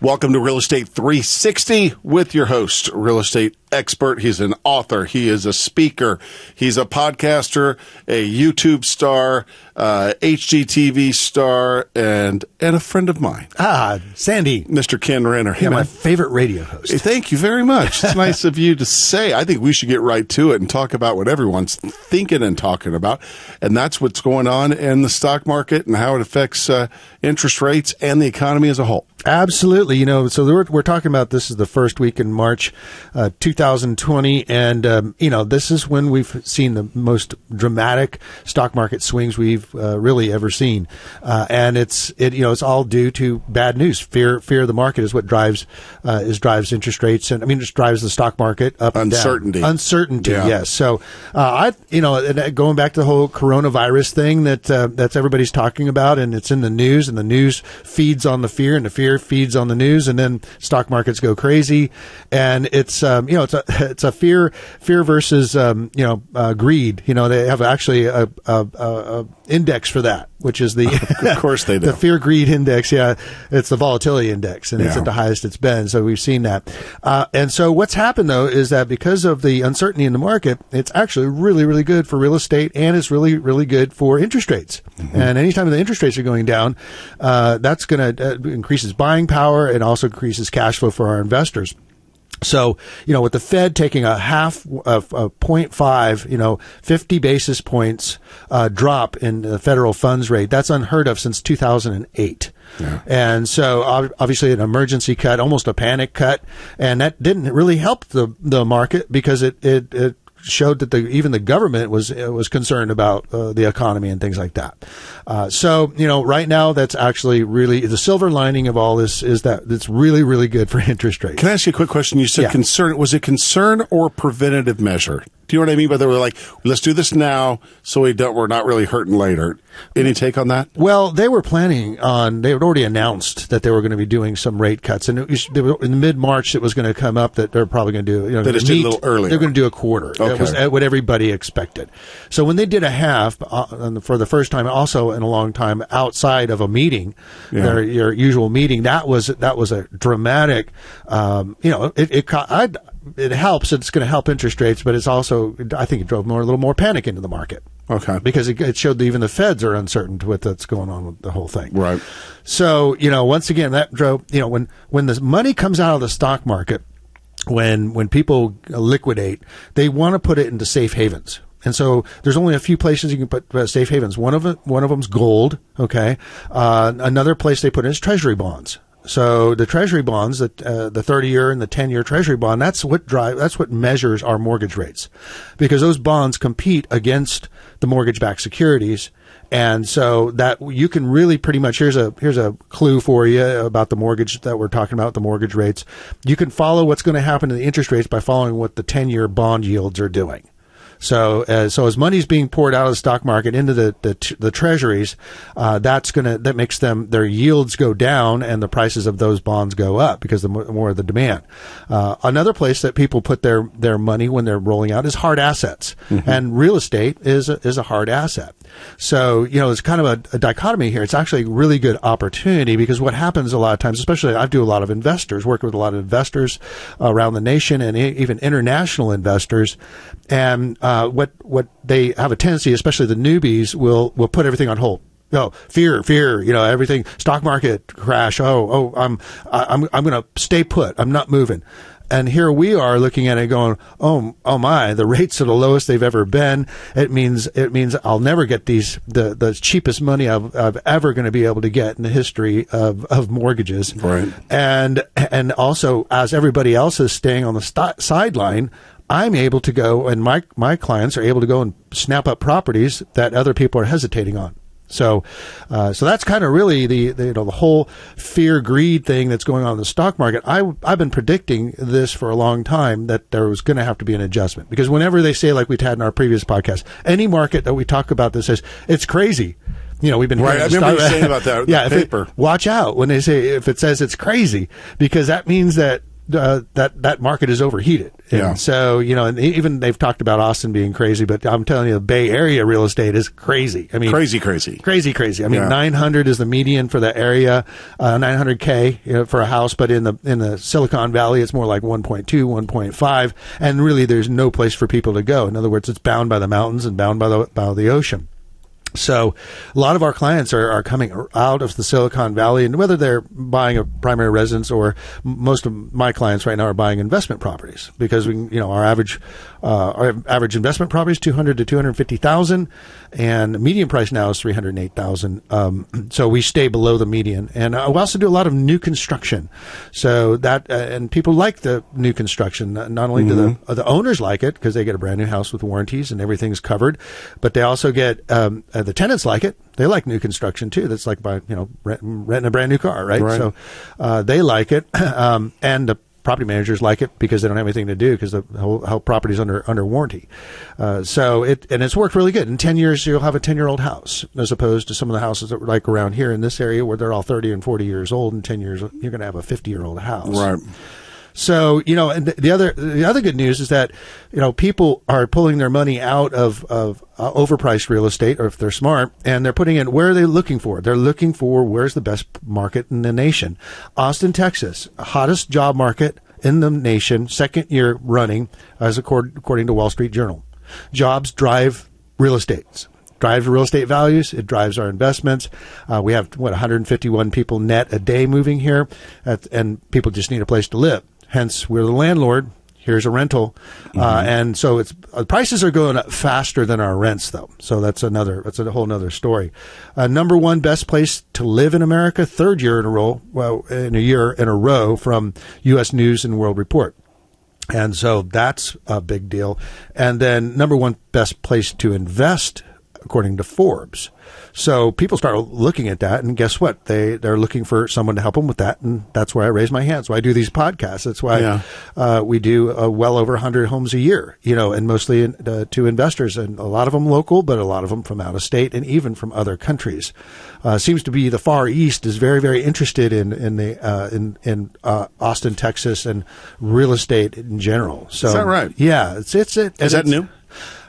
Welcome to Real Estate 360 with your host, real estate expert. He's an author. He is a speaker. He's a podcaster, a YouTube star, HGTV star, and a friend of mine. Sandy. Mr. Ken Renner. Hey, my favorite radio host. Hey, thank you very much. It's nice of you to say. I think we should get right to it and talk about what everyone's thinking and talking about. And that's what's going on in the stock market and how it affects interest rates and the economy as a whole. Absolutely. You know, so we're talking about this is the first week in March 2020. And, this is when we've seen the most dramatic stock market swings we've really ever seen. And it's all due to bad news. Fear of the market is what drives interest rates. And just drives the stock market up and down. Uncertainty. Yeah. Yes. So, going back to the whole coronavirus thing that's everybody's talking about, and it's in the news, and the news feeds on the fear, and the fear feeds on the news, and then stock markets go crazy. And it's a fear versus greed. They have actually a index for that, which is of course they do. The fear greed index. Yeah, it's the volatility index, and it's at the highest it's been. So we've seen that. And so what's happened though is that because of the uncertainty in the market, it's actually really, really good for real estate, and it's really, really good for interest rates. Mm-hmm. And anytime the interest rates are going down, that's going to increases buying power and also increases cash flow for our investors. So, with the Fed taking a 0.5, 50 basis points drop in the federal funds rate, that's unheard of since 2008. Yeah. And so obviously an emergency cut, almost a panic cut, and that didn't really help the market because it showed that even the government was concerned about the economy and things like that. So right now that's actually really the silver lining of all this is that it's really, really good for interest rates. Can I ask you a quick question? You said concern. Was it concern or preventative measure? Do you know what I mean? But they were like, let's do this now so we're not really hurting later. Any take on that? Well, they were planning on, they had already announced that they were going to be doing some rate cuts. And in mid-March, it was going to come up that they're probably going to do, that it's a little earlier. They're going to do a quarter. Okay. That was what everybody expected. So when they did a half for the first time, also in a long time, outside of a meeting, your usual meeting, that was a dramatic, it helps. It's going to help interest rates, but it's also, I think it drove a little more panic into the market. Okay. Because it showed that even the feds are uncertain with what's going on with the whole thing. Right. So, once again, that drove, when the money comes out of the stock market, when people liquidate, they want to put it into safe havens. And so there's only a few places you can put safe havens. One of them's gold. Okay. Another place they put in is treasury bonds. So the treasury bonds, the 30-year and the 10-year treasury bond, that's what measures our mortgage rates, because those bonds compete against the mortgage-backed securities. And so that you can really pretty much, here's a clue for you about the mortgage that we're talking about, the mortgage rates. You can follow what's going to happen to the interest rates by following what the 10-year bond yields are doing. So as money's being poured out of the stock market into the treasuries, that makes their yields go down and the prices of those bonds go up because the more of the demand. Another place that people put their money when they're rolling out is hard assets, and real estate is a hard asset. So it's kind of a dichotomy here. It's actually a really good opportunity because what happens a lot of times, especially I do a lot of investors, work with a lot of investors around the nation and even international investors, and what they have a tendency, especially the newbies, will put everything on hold. Fear, everything, stock market crash. I'm going to stay put. I'm not moving. And here we are looking at it going, oh my, the rates are the lowest they've ever been. It means I'll never get the cheapest money I'm ever going to be able to get in the history of mortgages. Right. And also, as everybody else is staying on the sideline, I'm able to go, and my clients are able to go and snap up properties that other people are hesitating on. So that's kind of really the whole fear greed thing that's going on in the stock market. I've been predicting this for a long time that there was going to have to be an adjustment, because whenever they say, like we'd had in our previous podcast, any market that we talk about that says it's crazy. We've been right. I remember you saying about that. Yeah, paper. Watch out when they say, if it says it's crazy, because that means that that market is overheated. Yeah. And so, and even they've talked about Austin being crazy, but I'm telling you, the Bay Area real estate is crazy. I mean, crazy. I mean, 900 is the median for the area, 900K for a house, but in the Silicon Valley, it's more like 1.2, 1.5, and really there's no place for people to go. In other words, it's bound by the mountains and bound by the ocean. So a lot of our clients are coming out of the Silicon Valley, and whether they're buying a primary residence or most of my clients right now are buying investment properties, because our average investment property is 200 to 250,000, and the median price now is 308,000. So we stay below the median, and we also do a lot of new construction. So that and people like the new construction. Not only do the owners like it because they get a brand new house with warranties and everything's covered, but they also get the tenants like it. They like new construction too. That's like renting a brand new car, right? So they like it, and the property managers like it because they don't have anything to do because the whole property's under warranty. So it's worked really good. In 10 years, you'll have a 10-year-old house, as opposed to some of the houses that were like around here in this area where they're all 30 and 40 years old. In 10 years, you're going to have a 50-year-old house. Right. So, and the other good news is that, people are pulling their money out of overpriced real estate, or if they're smart, and they're putting it, where are they looking for? They're looking for where's the best market in the nation. Austin, Texas, hottest job market in the nation, second year running, as according to Wall Street Journal. Jobs drive real estate. Drives real estate values. It drives our investments. We have 151 people net a day moving here, and people just need a place to live. Hence, we're the landlord. Here's a rental, and so prices are going up faster than our rents, though. So that's a whole nother story. Number one best place to live in America, third year in a row from U.S. News and World Report. And so that's a big deal. And then number one best place to invest, according to Forbes. So people start looking at that, and guess what? They're looking for someone to help them with that, and that's why I raise my hand. So I do these podcasts. That's why we do well over 100 homes a year, and mostly to investors, and a lot of them local, but a lot of them from out of state and even from other countries. Seems to be the Far East is very, very interested in Austin, Texas, and real estate in general. So is that right? Yeah, is that new?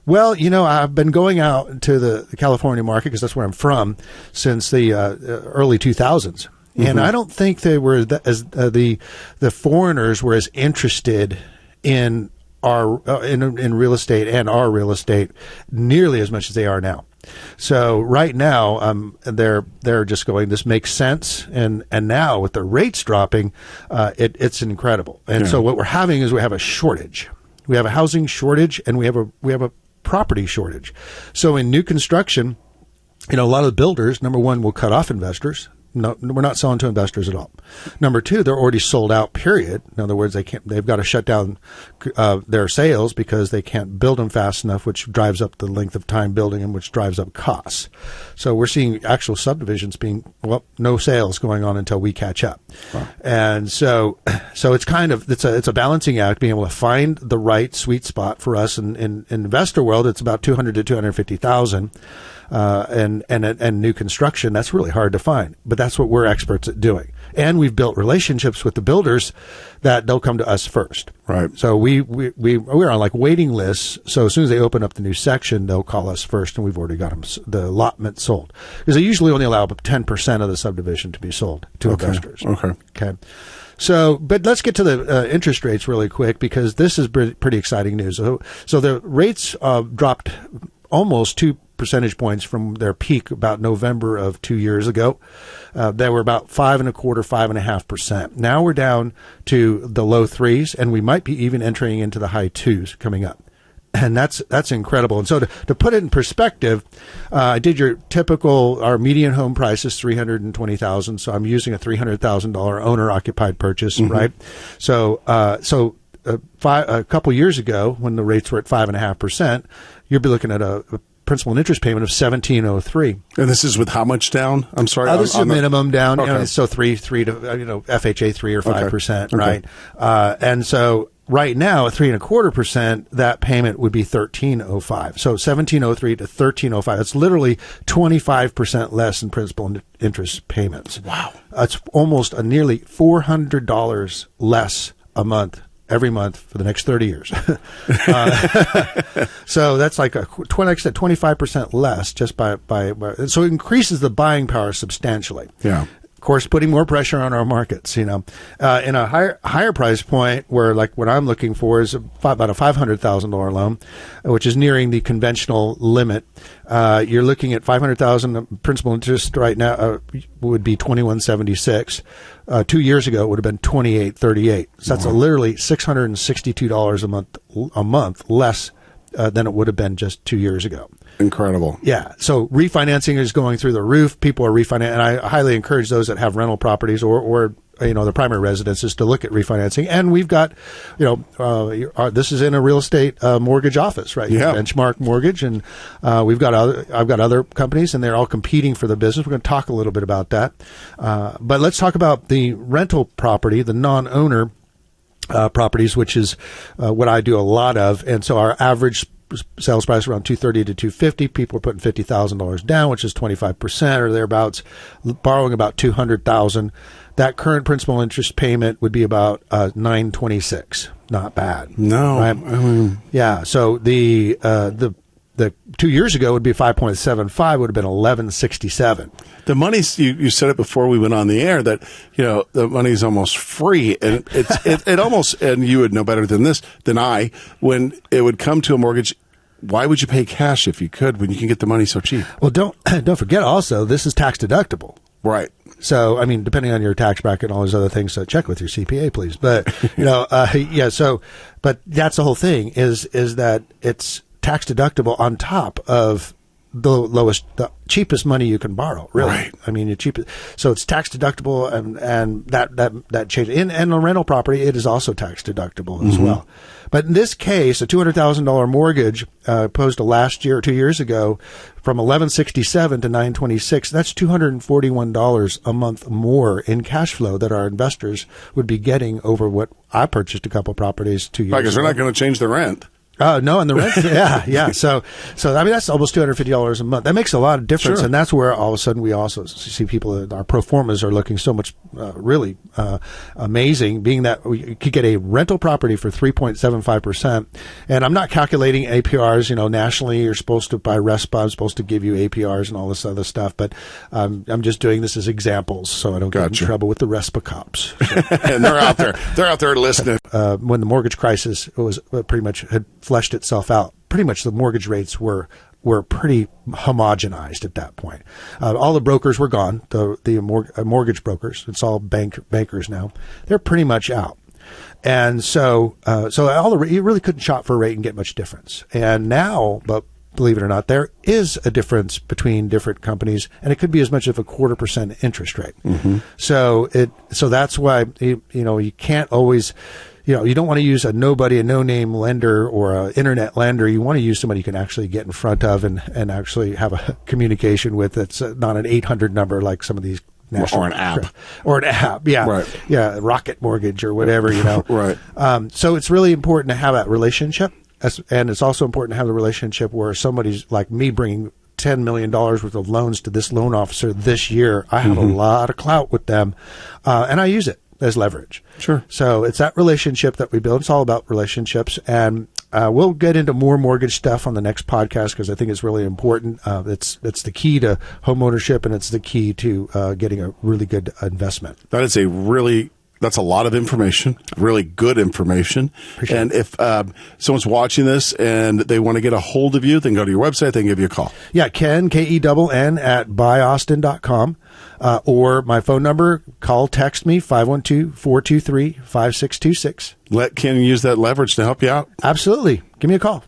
Well, I've been going out to the California market because that's where I'm from since the early 2000s. And I don't think they were the foreigners were as interested in in real estate and our real estate nearly as much as they are now. So right now, they're just going, this makes sense. And now with the rates dropping, it's incredible. And so what we're having is we have a shortage. We have a housing shortage, and we have a property shortage. So in new construction, a lot of the builders, number one, will cut off investors. No, we're not selling to investors at all. Number two, they're already sold out, period. In other words, they've got to shut down their sales because they can't build them fast enough, which drives up the length of time building them, which drives up costs. So we're seeing actual subdivisions being, no sales going on until we catch up. Wow. And so it's it's a balancing act, being able to find the right sweet spot for us. In investor world, it's about 200 to 250,000. And new construction, that's really hard to find, but that's what we're experts at doing. And we've built relationships with the builders that they'll come to us first. Right. So we're on like waiting lists. So as soon as they open up the new section, they'll call us first, and we've already got the allotment sold, because they usually only allow 10% of the subdivision to be sold to investors. Okay. So, but let's get to the interest rates really quick, because this is pretty exciting news. So the rates dropped almost 2 percentage points from their peak about November of 2 years ago. They were about 5.25%, 5.5%. Now we're down to the low threes, and we might be even entering into the high twos coming up. And that's incredible. And so to put it in perspective, I did our median home price is $320,000. So I'm using a $300,000 owner occupied purchase, right? So, a couple years ago, when the rates were at 5.5%, you'd be looking at a principal and interest payment of $1,703. And this is with how much down? I'm sorry. This is a minimum down. Okay. So three to FHA 3 or 5%, right? And so right now at 3.25%, that payment would be $1,305. So $1,703 to $1,305. That's literally 25% less in principal and interest payments. Wow. That's almost a nearly $400 less a month every month for the next 30 years. So that's like a 25% less just by so it increases the buying power substantially. Yeah. Of course, putting more pressure on our markets, in a higher price point where like what I'm looking for is about a $500,000 loan, which is nearing the conventional limit. You're looking at $500,000 principal interest right now would be $2,176. 2 years ago, it would have been $2,838. So that's literally $662 a month less than it would have been just 2 years ago. Incredible. Yeah. So refinancing is going through the roof. People are refinancing, and I highly encourage those that have rental properties or their primary residences to look at refinancing. And we've got, this is in a real estate mortgage office, right? Yeah. Benchmark Mortgage, and I've got other companies, and they're all competing for the business. We're going to talk a little bit about that. But let's talk about the rental property, the non-owner properties, which is what I do a lot of. And so our average sales price around $230,000 to $250,000. People are putting $50,000 down, which is 25% or thereabouts, borrowing about $200,000. That current principal interest payment would be about $926. Not bad. No. Right? Yeah. So the 2 years ago would be 5.75, would have been 1167. The money's, you said it before we went on the air that, the money's almost free, and it almost, and you would know better than I, when it would come to a mortgage, why would you pay cash if you could when you can get the money so cheap? Well, don't forget also, this is tax deductible. Right. So, I mean, depending on your tax bracket and all those other things, so check with your CPA, please. But, but that's the whole thing is that it's tax deductible on top of the cheapest money you can borrow, really. Right. I mean, so it's tax deductible, and that changes. In a rental property, it is also tax deductible as well. But in this case, a $200,000 mortgage opposed to last year or 2 years ago, from $1,167 to $926, that's $241 a month more in cash flow that our investors would be getting over what I purchased a couple properties 2 years ago. Because they're not going to change the rent. No, and the rent, yeah. So I mean, that's almost $250 a month. That makes a lot of difference, Sure. And that's where all of a sudden we also see people. Our pro formas are looking so much really amazing, being that we could get a rental property for 3.75%. And I'm not calculating APRs. Nationally, you're supposed to buy RESPA. I'm supposed to give you APRs and all this other stuff, but I'm just doing this as examples so I don't get in trouble with the RESPA cops. And they're out there. They're out there listening. When the mortgage crisis was pretty much had fleshed itself out, pretty much the mortgage rates were pretty homogenized at that point. All the brokers were gone, the mortgage brokers. It's all bankers now. They're pretty much out. And so you really couldn't shop for a rate and get much difference. And now, but believe it or not, there is a difference between different companies, and it could be as much as a 0.25% interest rate. So that's why you can't always. You don't want to use a no-name lender or an internet lender. You want to use somebody you can actually get in front of and actually have a communication with. That's not an 800 number like some of these national. Or an app. Or an app, yeah. Right. Yeah, Rocket Mortgage or whatever, Right. So it's really important to have that relationship. And it's also important to have the relationship where somebody's like me bringing $10 million worth of loans to this loan officer this year. I have a lot of clout with them, and I use it as leverage. Sure. So it's that relationship that we build. It's all about relationships. And we'll get into more mortgage stuff on the next podcast because I think it's really important. It's the key to home ownership, and it's the key to getting a really good investment. That's a lot of information, really good information. Appreciate and if someone's watching this and they want to get a hold of you, then go to your website, they can give you a call. Yeah, Ken, Kenn at buyaustin.com. Or my phone number, text me, 512-423-5626. Let Ken use that leverage to help you out. Absolutely. Give me a call.